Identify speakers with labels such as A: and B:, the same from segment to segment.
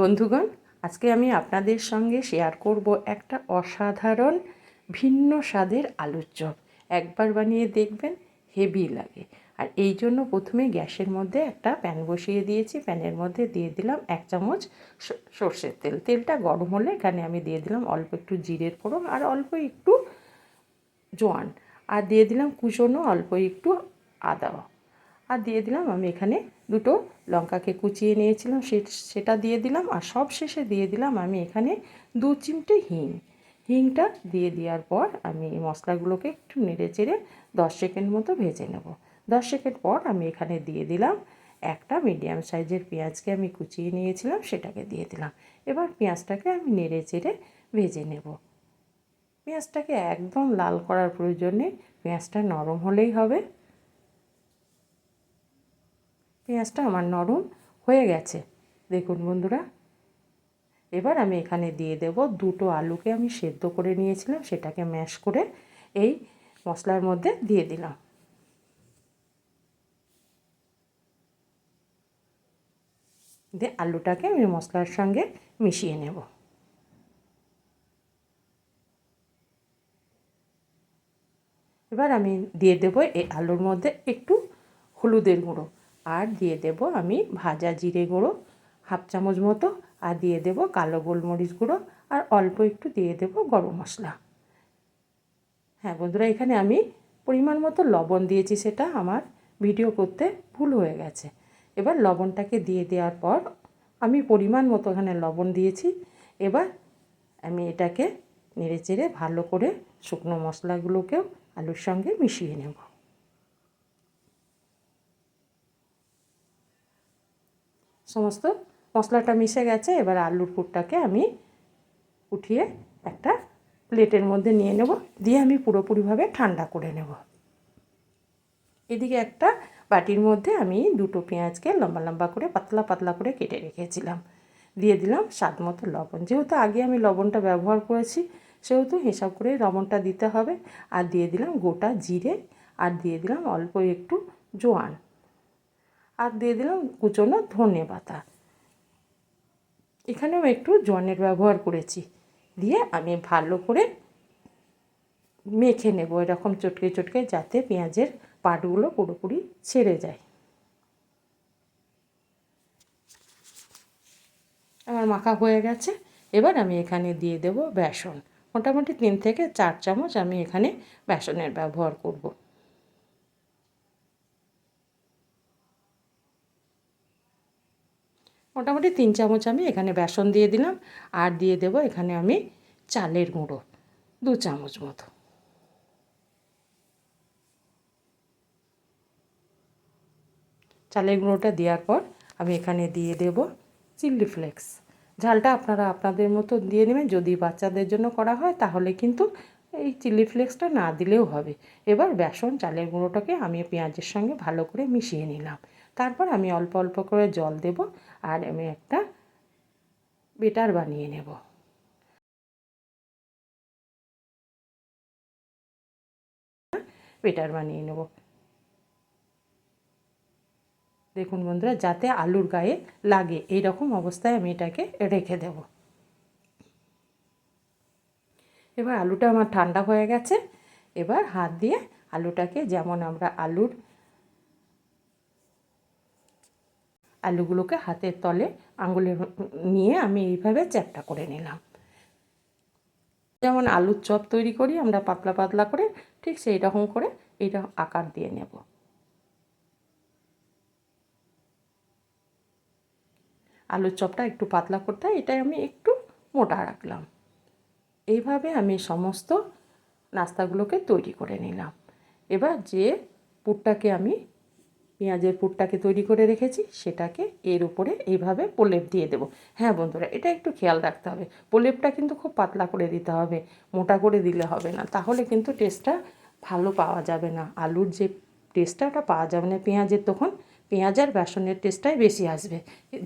A: বন্ধুগণ, আজকে আমি আপনাদের সঙ্গে শেয়ার করব একটা অসাধারণ ভিন্ন স্বাদের আলুর চপ। একবার বানিয়ে দেখবেন, হেভি লাগে। আর এই জন্য প্রথমে গ্যাসের মধ্যে একটা প্যান বসিয়ে দিয়েছি। প্যানের মধ্যে দিয়ে দিলাম 1 চামচ সর্ষের তেল। তেলটা গরম হলে এখানে আমি দিয়ে দিলাম অল্প একটু জিরের ফোড়ন আর অল্প একটু জোয়ান, আর দিয়ে দিলাম কুচনো অল্প একটু আদা, আর দিয়ে দিলাম আমি এখানে দুটো লঙ্কাকে কুচিয়ে নিয়েছিলাম, সেটা দিয়ে দিলাম। আর সব শেষে দিয়ে দিলাম আমি এখানে 2 চিমটে হিংটা দিয়ে দেওয়ার পর আমি এই মশলাগুলোকে একটু নেড়ে চেড়ে 10 সেকেন্ড মতো ভেজে নেব। 10 সেকেন্ড পর আমি এখানে দিয়ে দিলাম একটা মিডিয়াম সাইজের পেঁয়াজকে আমি কুচিয়ে নিয়েছিলাম, সেটাকে দিয়ে দিলাম। এবার পেঁয়াজটাকে আমি নেড়ে চেড়ে ভেজে নেব। পেঁয়াজটাকে একদম লাল করার প্রয়োজন নেই, পেঁয়াজটা নরম হলেই হবে। পেঁয়াজটা আমার নরম হয়ে গেছে, দেখুন বন্ধুরা। এবার আমি এখানে দিয়ে দেব দুটো আলুকে আমি সেদ্ধ করে নিয়েছিলাম, সেটাকে ম্যাশ করে এই মশলার মধ্যে দিয়ে দিলাম। দিয়ে আলুটাকে আমি মশলার সঙ্গে মিশিয়ে নেব। এবার আমি দিয়ে দেব এই আলুর মধ্যে একটু হলুদের গুঁড়ো, আর দিয়ে দেব আমি ভাজা জিরে গুঁড়ো 1/2 চামচ মতো, আর দিয়ে দেব কালো গোলমরিচ গুঁড়ো, আর অল্প একটু দিয়ে দেব গরম মশলা। হ্যাঁ বন্ধুরা, এখানে আমি পরিমাণ মতো লবণ দিয়েছি, সেটা আমার ভিডিও করতে ভুল হয়ে গেছে। এবার লবণটাকে দিয়ে দেওয়ার পর আমি পরিমাণ মতো এখানে লবণ দিয়েছি। এবার আমি এটাকে নেড়ে চেড়ে ভালো করে শুকনো মশলাগুলোকেও আলুর সঙ্গে মিশিয়ে নেব। সমস্ত মশলাটা মিশে গেছে। এবার আলুর পুরটাকে আমি উঠিয়ে একটা প্লেটের মধ্যে নিয়ে নেব, দিয়ে আমি পুরোপুরিভাবে ঠান্ডা করে নেব। এদিকে একটা বাটির মধ্যে আমি দুটো পেঁয়াজকে লম্বা লম্বা করে পাতলা পাতলা করে কেটে রেখেছিলাম। দিয়ে দিলাম স্বাদ মতো লবণ। যেহেতু আগে আমি লবণটা ব্যবহার করেছি, সেহেতু হিসাব করে লবণটা দিতে হবে। আর দিয়ে দিলাম গোটা জিরে, আর দিয়ে দিলাম অল্প একটু জোয়ান, আর দিয়ে দিলাম কুচনো ধনে পাতা। এখানেও একটু জোয়ানের ব্যবহার করেছি। দিয়ে আমি ভালো করে মেখে নেব এরকম চটকে চটকে, যাতে পেঁয়াজের পাটগুলো পুরোপুরি ছেড়ে যায়। আমার মাখা হয়ে গেছে। এবার আমি এখানে দিয়ে দেব বেসন। মোটামুটি 3 থেকে 4 চামচ আমি এখানে বেসনের ব্যবহার করব। মোটামুটি 3 চামচ আমি এখানে বেসন দিয়ে দিলাম। আর দিয়ে দেব এখানে আমি চালের গুঁড়ো 2 চামচ মতো। চালের গুঁড়োটা দেওয়ার পর আমি এখানে দিয়ে দেব চিলি ফ্লেক্স। ঝালটা আপনারা আপনাদের মতো দিয়ে নেবেন। যদি বাচ্চাদের জন্য করা হয় তাহলে কিন্তু এই চিলি ফ্লেক্সটা না দিলেও হবে। এবার বেসন চালের গুঁড়োটাকে আমি পেঁয়াজের সঙ্গে ভালো করে মিশিয়ে নিলাম। তারপর আমি অল্প অল্প করে জল দেব, আর আমি একটা বেটার বানিয়ে নেব। বেটার বানিয়ে নেব, দেখুন বন্ধুরা, যাতে আলুর গায়ে লাগে এই রকম অবস্থায় আমি এটাকে রেখে দেব। এবার আলুটা আমার ঠান্ডা হয়ে গেছে। এবার হাত দিয়ে আলুটাকে, যেমন আমরা আলুগুলোকে হাতের তলে আঙুলে নিয়ে আমি এইভাবে চ্যাপ্টা করে নিলাম। যেমন আলুর চপ তৈরি করি আমরা পাতলা পাতলা করে, ঠিক সেই রকম করে এইটা আকার দিয়ে নেব। আলুর চপটা একটু পাতলা করতে হয়, এটাই আমি একটু মোটা রাখলাম। এইভাবে আমি সমস্ত নাস্তাগুলোকে তৈরি করে নিলাম। এবার যে পুরটাকে আমি পেঁয়াজের পুরটাকে তৈরি করে রেখেছি, সেটাকে এর উপরে এইভাবে প্রলেপ দিয়ে দেবো। হ্যাঁ বন্ধুরা, এটা একটু খেয়াল রাখতে হবে, প্রলেপটা কিন্তু খুব পাতলা করে দিতে হবে, মোটা করে দিলে হবে না, তাহলে কিন্তু টেস্টটা ভালো পাওয়া যাবে না। আলুর যে টেস্টটা ওটা পাওয়া যাবে না পেঁয়াজের, তখন পেঁয়াজ আর বেসনের টেস্টটাই বেশি আসবে।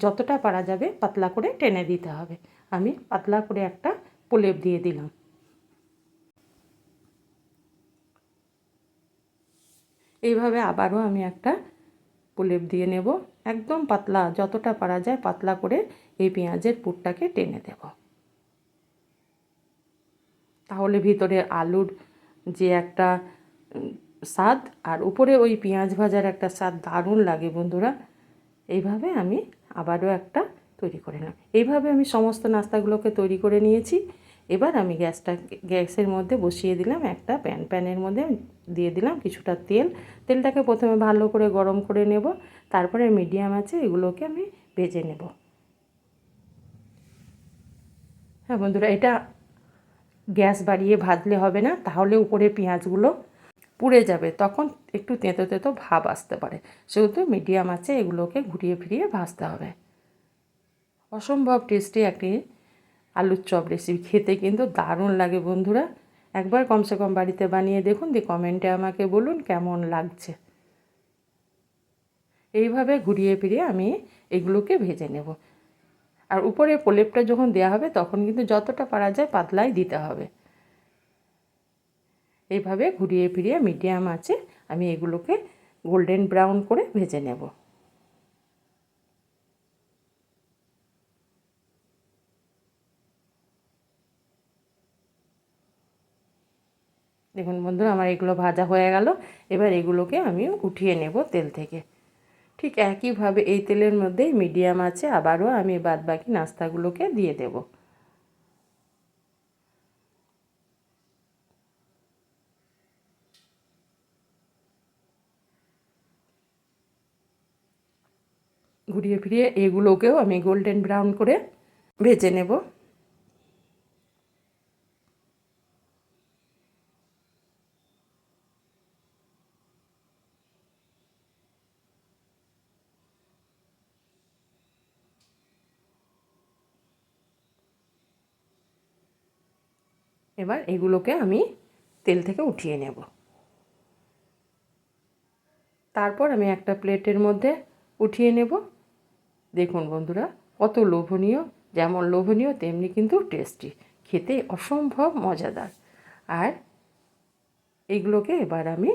A: যতটা পারা যাবে পাতলা করে টেনে দিতে হবে। আমি পাতলা করে একটা প্রলেপ দিয়ে দিলাম। এইভাবে আবারও আমি একটা প্রলেপ দিয়ে নেব। একদম পাতলা, যতটা পারা যায় পাতলা করে এই পেঁয়াজের পুরটাকে টেনে দেব। তাহলে ভিতরে আলুর যে একটা স্বাদ আর উপরে ওই পেঁয়াজ ভাজার একটা স্বাদ দারুণ লাগে বন্ধুরা। এইভাবে আমি আবারও একটা তৈরি করে নিলাম। এইভাবে আমি সমস্ত নাস্তাগুলোকে তৈরি করে নিয়েছি। এবার আমি গ্যাসের মধ্যে বসিয়ে দিলাম একটা প্যানের মধ্যে দিয়ে দিলাম কিছুটা তেল। তেলটাকে প্রথমে ভালো করে গরম করে নেব, তারপরে মিডিয়াম আছে এগুলোকে আমি ভেজে নেব। হ্যাঁ বন্ধুরা, এটা গ্যাস বাড়িয়ে ভাজলে হবে না, তাহলে উপরে পেঁয়াজগুলো পুড়ে যাবে, তখন একটু তেঁতো তেঁতো ভাব আসতে পারে। সেহেতু মিডিয়াম আছে এগুলোকে ঘুরিয়ে ফিরিয়ে ভাজতে হবে। অসম্ভব টেস্টি একটি আলুর চপ রেসিপি, খেতে কিন্তু দারুণ লাগে বন্ধুরা। একবার কমসে কম বাড়িতে বানিয়ে দেখুন, দিয়ে কমেন্টে আমাকে বলুন কেমন লাগছে। এইভাবে ঘুরিয়ে ফিরিয়ে আমি এগুলোকে ভেজে নেব। আর উপরে প্রলেপটা যখন দেওয়া হবে তখন কিন্তু যতটা পারা যায় পাতলাই দিতে হবে। এইভাবে ঘুরিয়ে ফিরিয়ে মিডিয়াম আছে আমি এগুলোকে গোল্ডেন ব্রাউন করে ভেজে নেব। দেখুন বন্ধুরা, আমার এগুলো ভাজা হয়ে গেল। এবার এগুলোকে আমি উঠিয়ে নেব তেল থেকে। ঠিক একইভাবে এই তেলের মধ্যেই মিডিয়াম আছে আবারও আমি বাদবাকি নাস্তাগুলোকে দিয়ে দেব। ঘুরিয়ে ফিরিয়ে এগুলোকেও আমি গোল্ডেন ব্রাউন করে ভেজে নেব। এবার এগুলোকে আমি তেল থেকে উঠিয়ে নেব। তারপর আমি একটা প্লেটের মধ্যে উঠিয়ে নেব। দেখুন বন্ধুরা, কত লোভনীয়, যেমন লোভনীয় তেমনি কিন্তু টেস্টি, খেতে অসম্ভব মজাদার। আর এইগুলোকে এবার আমি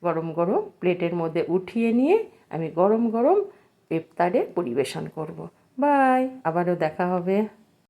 A: গরম গরম প্লেটের মধ্যে উঠিয়ে নিয়ে আমি গরম গরম ইফতারে পরিবেশন করব। বাই, আবারও দেখা হবে।